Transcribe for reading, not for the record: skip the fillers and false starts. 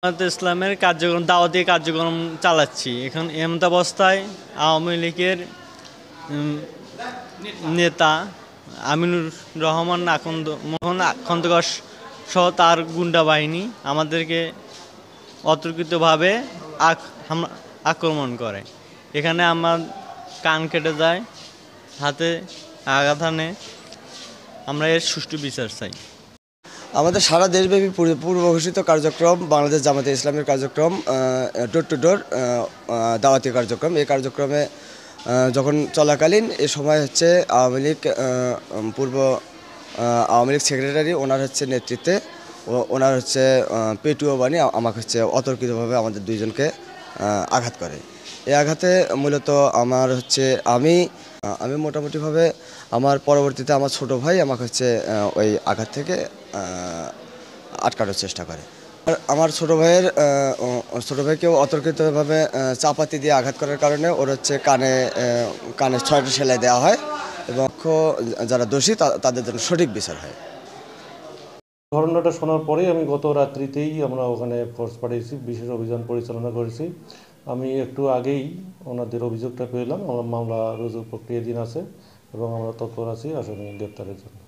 জামায়াতে ইসলামের কার্যক্রম দাওয়াতি কার্যক্রম চালাচ্ছি। এখন এমতাবস্থায় আওয়ামী লীগের নেতা আমিনুর রহমান মোহন খন্দকার সহ তার গুন্ডা বাহিনী আমাদেরকে অতর্কিতভাবে আক্রমণ করে। এখানে আমার কান কেটে যায়, হাতে আঘাত হানে। আমরা এর সুষ্ঠু বিচার চাই। আমাদের সারা দেশব্যাপী পূর্ব ঘোষিত কার্যক্রম বাংলাদেশ জামায়াতে ইসলামের কার্যক্রম ডোর টু ডোর দাওয়াতি কার্যক্রম। এই কার্যক্রমে যখন চলাকালীন এ সময় হচ্ছে আওয়ামী লীগ আওয়ামী লীগ সেক্রেটারি ওনার হচ্ছে নেতৃত্বে ওনার হচ্ছে পেটুও বানিয়ে আমাকে হচ্ছে অতর্কিতভাবে আমাদের দুইজনকে আঘাত করে। এই আঘাতে মূলত আমার হচ্ছে আমি মোটামুটিভাবে আমার পরবর্তীতে আমার ছোট ভাই আমাকে হচ্ছে ওই আঘাত থেকে আটকানোর চেষ্টা করে। আমার ছোট ভাইকেও অতর্কিতভাবে চাপাতি দিয়ে আঘাত করার কারণে ওর হচ্ছে কানে 6টা সেলাই দেওয়া হয় এবং যারা দোষী তাদের জন্য সঠিক বিচার হয়। ঘটনাটা শোনার পরেই আমি গত রাত্রিতেই আমরা ওখানে ফোর্স পাঠিয়েছি, বিশেষ অভিযান পরিচালনা করেছি। আমি একটু আগেই ওনাদের অভিযোগটা পেলাম। আমার মামলা রুজু প্রক্রিয়াধীন আছে এবং আমরা তৎপর আছি আসামি গ্রেপ্তারের জন্য।